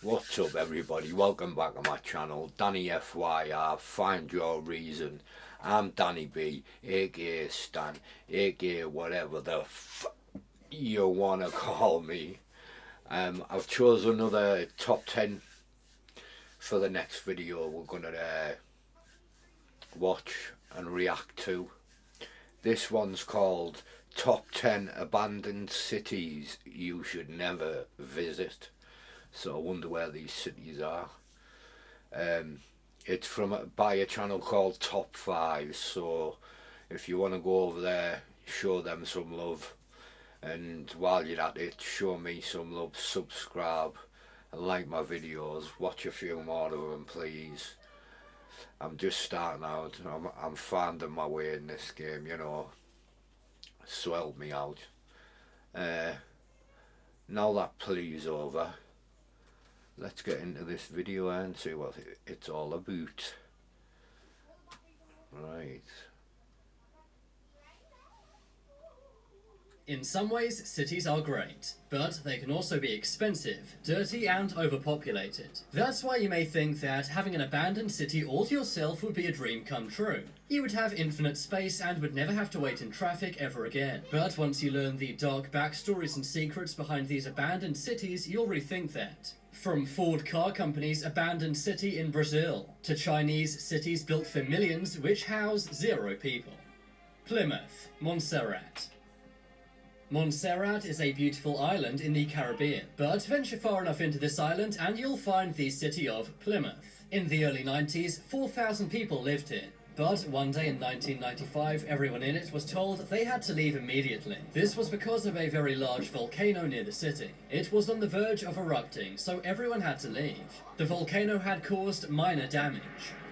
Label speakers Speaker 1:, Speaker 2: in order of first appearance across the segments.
Speaker 1: What's up everybody, welcome back to my channel, Danny FYR, Find Your Reason. I'm Danny B, aka Stan, aka whatever the you wanna call me. I've chosen another top 10 for the next video we're gonna watch and react to. This one's called Top 10 Abandoned Cities You Should Never Visit. So I wonder where these cities are. It's by a channel called Top 5, so if you want to go over there, show them some love, and while you're at it, show me some love, subscribe and like my videos, watch a few more of them please. I'm just starting out, I'm finding my way in this game, you know, so help me out. Now that please over, let's get into this video and see what it's all about. Right.
Speaker 2: In some ways, cities are great, but they can also be expensive, dirty and overpopulated. That's why you may think that having an abandoned city all to yourself would be a dream come true. You would have infinite space and would never have to wait in traffic ever again. But once you learn the dark backstories and secrets behind these abandoned cities, you'll rethink that. From Ford car company's abandoned city in Brazil, to Chinese cities built for millions which house 0 people. Plymouth, Montserrat. Montserrat is a beautiful island in the Caribbean, but venture far enough into this island and you'll find the city of Plymouth. In the early 90s, 4,000 people lived here. But one day in 1995, everyone in it was told they had to leave immediately. This was because of a very large volcano near the city. It was on the verge of erupting, so everyone had to leave. The volcano had caused minor damage.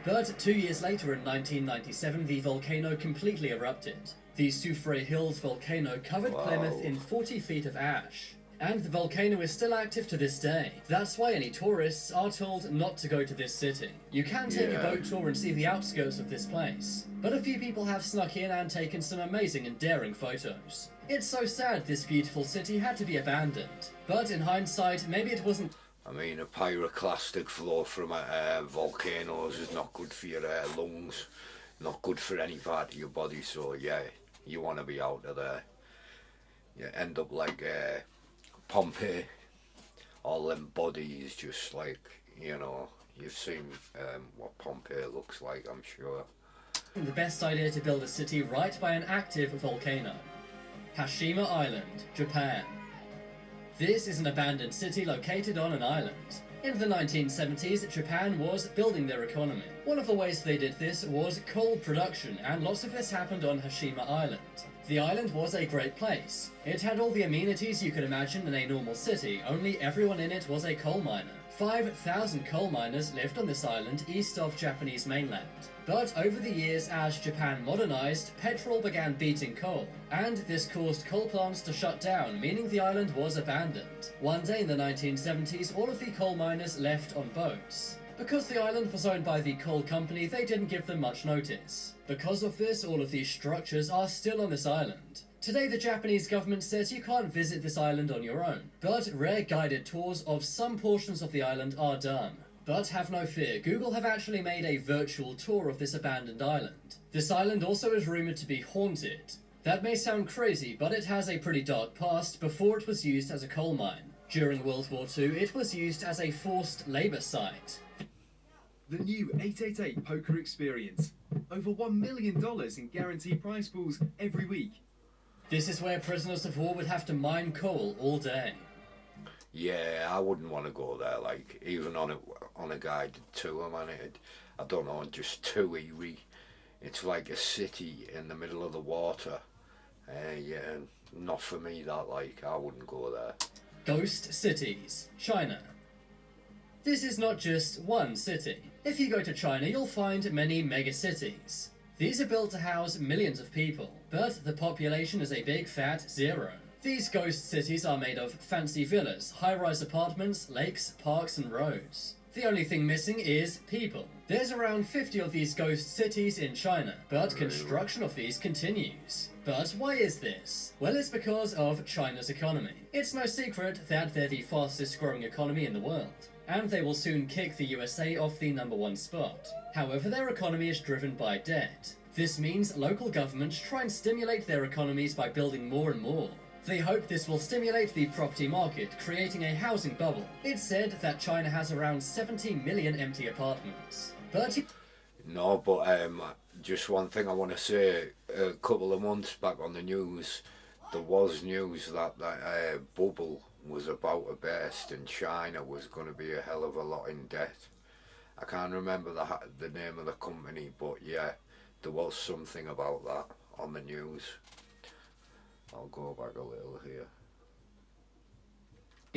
Speaker 2: But 2 years later in 1997, the volcano completely erupted. The Soufriere Hills volcano covered Plymouth in 40 feet of ash. And the volcano is still active to this day. That's why any tourists are told not to go to this city. You can take a boat tour and see the outskirts of this place, but a few people have snuck in and taken some amazing and daring photos. It's so sad this beautiful city had to be abandoned, but in hindsight, maybe it wasn't.
Speaker 1: I mean, a pyroclastic flow from volcanoes is not good for your lungs, not good for any part of your body, so yeah, you want to be out of there. You end up like Pompeii, all them bodies just like, you know, you've seen what Pompeii looks like, I'm sure.
Speaker 2: The best idea to build a city right by an active volcano. Hashima Island, Japan. This is an abandoned city located on an island. In the 1970s, Japan was building their economy. One of the ways they did this was coal production, and lots of this happened on Hashima Island. The island was a great place. It had all the amenities you could imagine in a normal city, only everyone in it was a coal miner. 5,000 coal miners lived on this island east of Japanese mainland. But over the years, as Japan modernized, petrol began beating coal, and this caused coal plants to shut down, meaning the island was abandoned. One day in the 1970s, all of the coal miners left on boats. Because the island was owned by the coal company, they didn't give them much notice. Because of this, all of these structures are still on this island. Today, the Japanese government says you can't visit this island on your own, but rare guided tours of some portions of the island are done. But have no fear, Google have actually made a virtual tour of this abandoned island. This island also is rumored to be haunted. That may sound crazy, but it has a pretty dark past before it was used as a coal mine. During World War II, it was used as a forced labour site.
Speaker 3: The new 888 poker experience. Over $1 million in guaranteed prize pools every week.
Speaker 2: This is where prisoners of war would have to mine coal all day.
Speaker 1: Yeah, I wouldn't want to go there, like, even on a guided tour, man. I don't know, just too eerie. It's like a city in the middle of the water. Yeah, not for me that, like, I wouldn't go there.
Speaker 2: Ghost cities, China. This is not just one city. If you go to China, you'll find many megacities. These are built to house millions of people, but the population is a big fat 0. These ghost cities are made of fancy villas, high-rise apartments, lakes, parks and roads. The only thing missing is people. There's around 50 of these ghost cities in China, but construction of these continues. But why is this? Well, it's because of China's economy. It's no secret that they're the fastest growing economy in the world, and they will soon kick the USA off the #1 spot. However, their economy is driven by debt. This means local governments try and stimulate their economies by building more and more. They hope this will stimulate the property market, creating a housing bubble. It's said that China has around 70 million empty apartments. But
Speaker 1: No, but just one thing I want to say. A couple of months back on the news, there was news that that bubble was about to burst and China was going to be a hell of a lot in debt. I can't remember the name of the company, but yeah, there was something about that on the news. I'll go back a little here.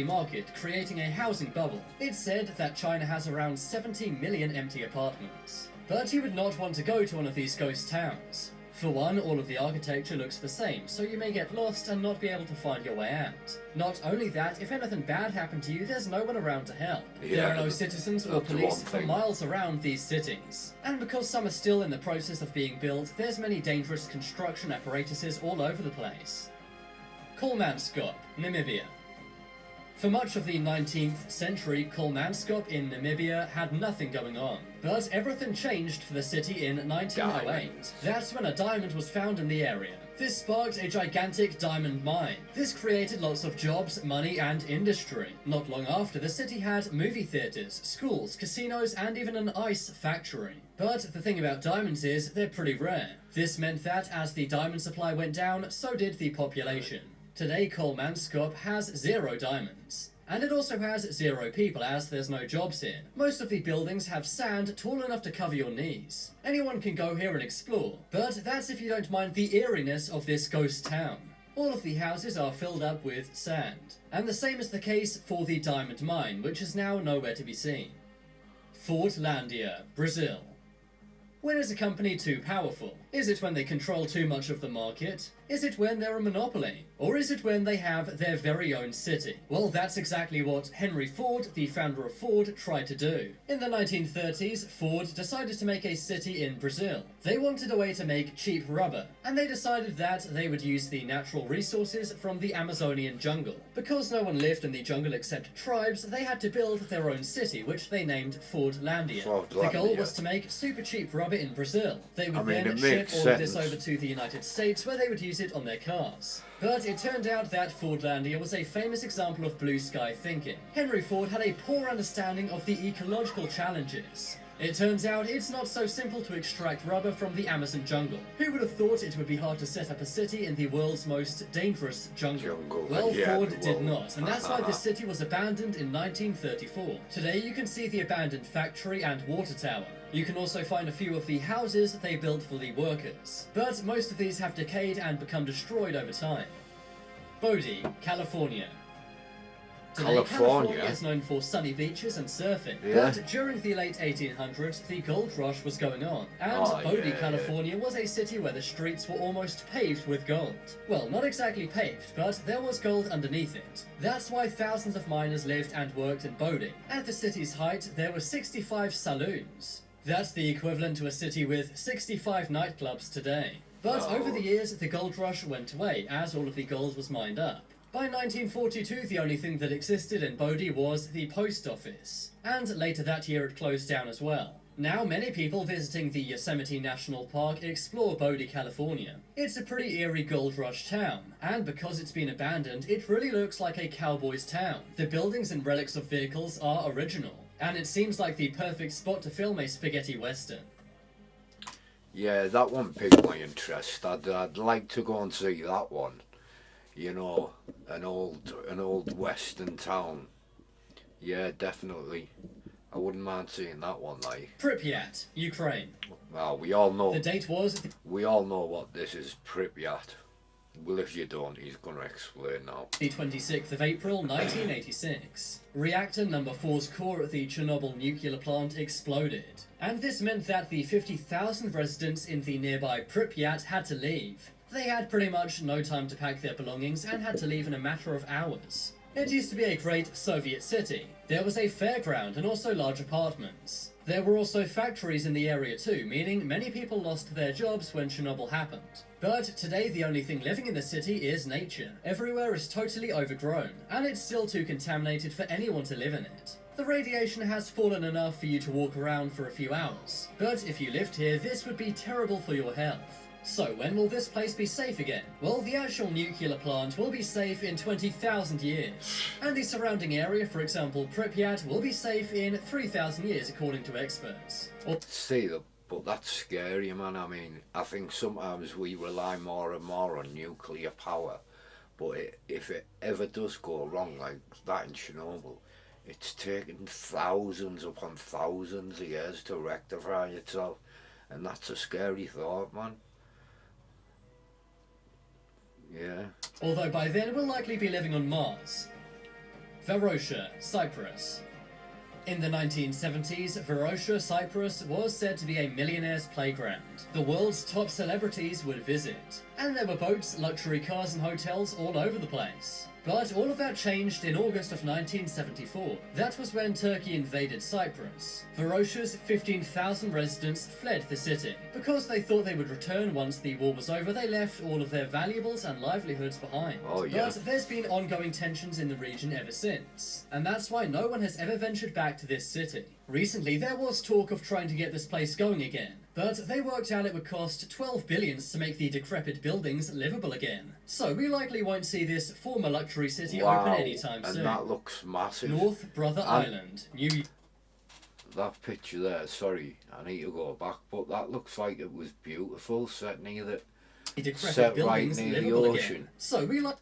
Speaker 2: market, creating a housing bubble. It's said that China has around 70 million empty apartments. But you would not want to go to one of these ghost towns. For one, all of the architecture looks the same, so you may get lost and not be able to find your way out. Not only that, if anything bad happened to you, there's no one around to help. There are no citizens or police for miles around these cities. And because some are still in the process of being built, there's many dangerous construction apparatuses all over the place. Kolmanskop, Namibia. For much of the 19th century, Kolmanskop in Namibia had nothing going on. But everything changed for the city in 1908. That's when a diamond was found in the area. This sparked a gigantic diamond mine. This created lots of jobs, money, and industry. Not long after, the city had movie theaters, schools, casinos, and even an ice factory. But the thing about diamonds is, they're pretty rare. This meant that as the diamond supply went down, so did the population. Today, Kolmanskop has 0 diamonds. And it also has 0 people, as there's no jobs here. Most of the buildings have sand tall enough to cover your knees. Anyone can go here and explore, but that's if you don't mind the eeriness of this ghost town. All of the houses are filled up with sand. And the same is the case for the diamond mine, which is now nowhere to be seen. Fordlandia, Brazil. When is a company too powerful? Is it when they control too much of the market? Is it when they're a monopoly? Or is it when they have their very own city? Well, that's exactly what Henry Ford, the founder of Ford, tried to do. In the 1930s, Ford decided to make a city in Brazil. They wanted a way to make cheap rubber, and they decided that they would use the natural resources from the Amazonian jungle. Because no one lived in the jungle except tribes, they had to build their own city, which they named Fordlandia. The goal was to make super cheap rubber in Brazil. They would then ship all of this over to the United States, where they would use it on their cars. But it turned out that Fordlandia was a famous example of blue sky thinking. Henry Ford had a poor understanding of the ecological challenges. It turns out it's not so simple to extract rubber from the Amazon jungle. Who would have thought it would be hard to set up a city in the world's most dangerous jungle? Well, Ford did not, and that's why the city was abandoned in 1934. Today you can see the abandoned factory and water tower. You can also find a few of the houses they built for the workers. But most of these have decayed and become destroyed over time. Bodie, California. Today, California is known for sunny beaches and surfing, but during the late 1800s, the gold rush was going on, and Bodie, California was a city where the streets were almost paved with gold. Well, not exactly paved, but there was gold underneath it. That's why thousands of miners lived and worked in Bodie. At the city's height, there were 65 saloons. That's the equivalent to a city with 65 nightclubs today. But over the years, the gold rush went away, as all of the gold was mined up. By 1942, the only thing that existed in Bodie was the post office, and later that year it closed down as well. Now many people visiting the Yosemite National Park explore Bodie, California. It's a pretty eerie gold rush town, and because it's been abandoned, it really looks like a cowboy's town. The buildings and relics of vehicles are original, and it seems like the perfect spot to film a spaghetti western.
Speaker 1: Yeah, that one piqued my interest. I'd like to go and see that one. You know, an old western town. Yeah, definitely. I wouldn't mind seeing that one, like.
Speaker 2: Pripyat, Ukraine.
Speaker 1: Well, we all know.
Speaker 2: The date was.
Speaker 1: We all know what this is, Pripyat. Well, if you don't, he's going to explain now.
Speaker 2: The 26th of April, 1986. Reactor number 4's core at the Chernobyl nuclear plant exploded. And this meant that the 50,000 residents in the nearby Pripyat had to leave. They had pretty much no time to pack their belongings and had to leave in a matter of hours. It used to be a great Soviet city. There was a fairground and also large apartments. There were also factories in the area too, meaning many people lost their jobs when Chernobyl happened. But today the only thing living in the city is nature. Everywhere is totally overgrown, and it's still too contaminated for anyone to live in it. The radiation has fallen enough for you to walk around for a few hours, but if you lived here, this would be terrible for your health. So when will this place be safe again? Well, the actual nuclear plant will be safe in 20,000 years. And the surrounding area, for example Pripyat, will be safe in 3,000 years according to experts.
Speaker 1: See, but that's scary, man. I mean, I think sometimes we rely more and more on nuclear power, but if it ever does go wrong like that in Chernobyl, it's taken thousands upon thousands of years to rectify itself, and that's a scary thought, man. Yeah.
Speaker 2: Although by then we'll likely be living on Mars. Varosha, Cyprus. In the 1970s, Varosha, Cyprus was said to be a millionaire's playground. The world's top celebrities would visit, and there were boats, luxury cars and hotels all over the place. But all of that changed in August of 1974. That was when Turkey invaded Cyprus. Varosha's 15,000 residents fled the city. Because they thought they would return once the war was over, they left all of their valuables and livelihoods behind.
Speaker 1: Oh, yeah.
Speaker 2: But there's been ongoing tensions in the region ever since, and that's why no one has ever ventured back to this city. Recently, there was talk of trying to get this place going again, but they worked out it would cost 12 billions to make the decrepit buildings livable again. So we likely won't see this former luxury city open anytime soon.
Speaker 1: And that looks massive.
Speaker 2: North Brother Island, New.
Speaker 1: That picture there, sorry, I need to go back, but that looks like it was beautiful, set near the, set right near the ocean.
Speaker 2: Again. So we like.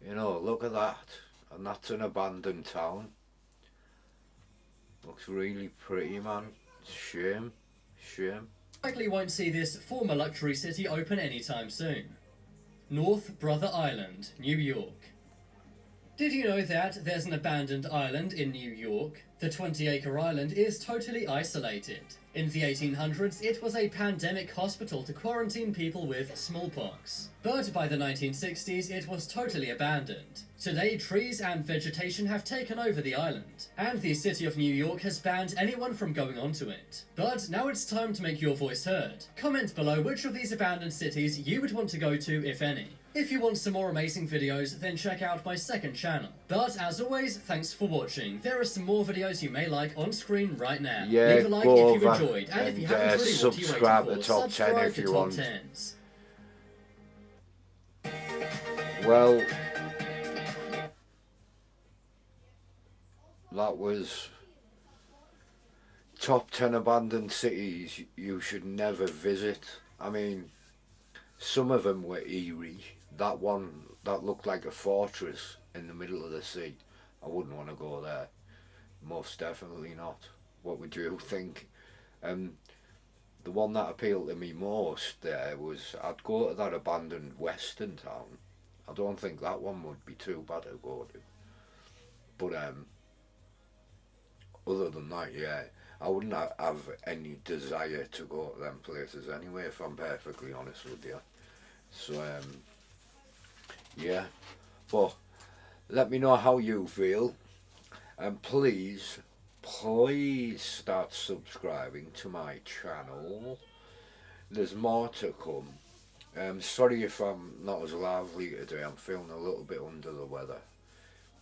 Speaker 1: You know, look at that, and that's an abandoned town. Looks really pretty, man. Shame.
Speaker 2: Likely won't see this former luxury city open anytime soon. North Brother Island, New York. Did you know that there's an abandoned island in New York? The 20-acre island is totally isolated. In the 1800s, it was a pandemic hospital to quarantine people with smallpox. But by the 1960s, it was totally abandoned. Today, trees and vegetation have taken over the island, and the city of New York has banned anyone from going onto it. But now it's time to make your voice heard. Comment below which of these abandoned cities you would want to go to, if any. If you want some more amazing videos, then check out my second channel. But as always, thanks for watching. There are some more videos you may like on screen right now.
Speaker 1: Yeah,
Speaker 2: leave a like if you enjoyed, and if you haven't already, what are you waiting for?
Speaker 1: Top 10 if you want.
Speaker 2: 10s.
Speaker 1: Well, that was top 10 abandoned cities you should never visit. I mean, some of them were eerie. That one, that looked like a fortress in the middle of the sea. I wouldn't want to go there. Most definitely not. What would you think? The one that appealed to me most there was, I'd go to that abandoned western town. I don't think that one would be too bad to go to. But other than that, yeah, I wouldn't have any desire to go to them places anyway, if I'm perfectly honest with you. So, yeah. But let me know how you feel. And please start subscribing to my channel. There's more to come. Sorry if I'm not as lively today. I'm feeling a little bit under the weather.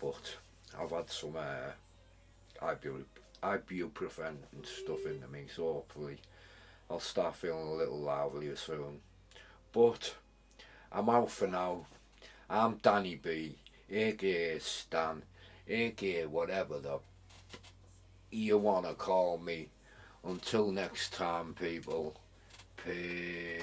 Speaker 1: But I've had some ibuprofen and stuff into me, so hopefully I'll start feeling a little livelier soon. But I'm out for now. I'm Danny B, aka Stan, aka whatever you wanna call me. Until next time, people. Peace.